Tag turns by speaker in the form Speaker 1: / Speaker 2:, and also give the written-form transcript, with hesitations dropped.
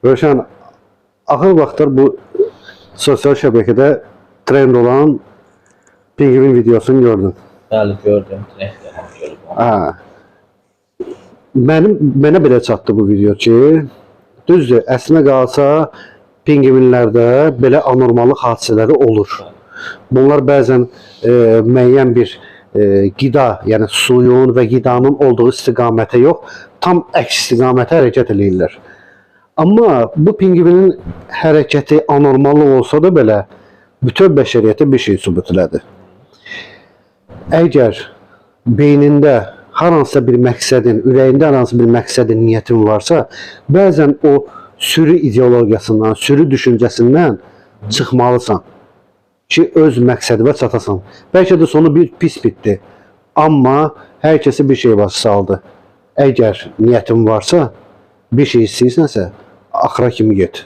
Speaker 1: Rövşən, axır vaxtlar bu sosial şəbəkədə trend olan pingvin videosunu gördüm.
Speaker 2: Bəli, gördüm. Trenddə gördüm.
Speaker 1: Ha. Mənə belə çatdı bu video ki, düzdür, əslində qalsa pingvinlərdə belə anormallıq hadisələri olur. Bunlar bəzən müəyyən bir qida, yəni suyun və qidanın olduğu istiqamətə yox, tam əks istiqamətə hərəkət edirlər. Amma bu pingvinin hərəkəti anormallıq olsa da belə bütün bəşəriyyətə bir şey sübut elədi. Əgər beynində hər hansısa bir məqsədin, ürəyində hər hansısa bir məqsədin, niyyətin varsa, bəzən o sürü ideologiyasından, sürü düşüncəsindən çıxmalısan ki, öz məqsədinə çatasan. Bəlkə də sonu bir pis bitdi. Amma hər kəsə bir şey başı saldı. Əgər niyyətin varsa, bir şey istəyirsənsə, axıra kimi get.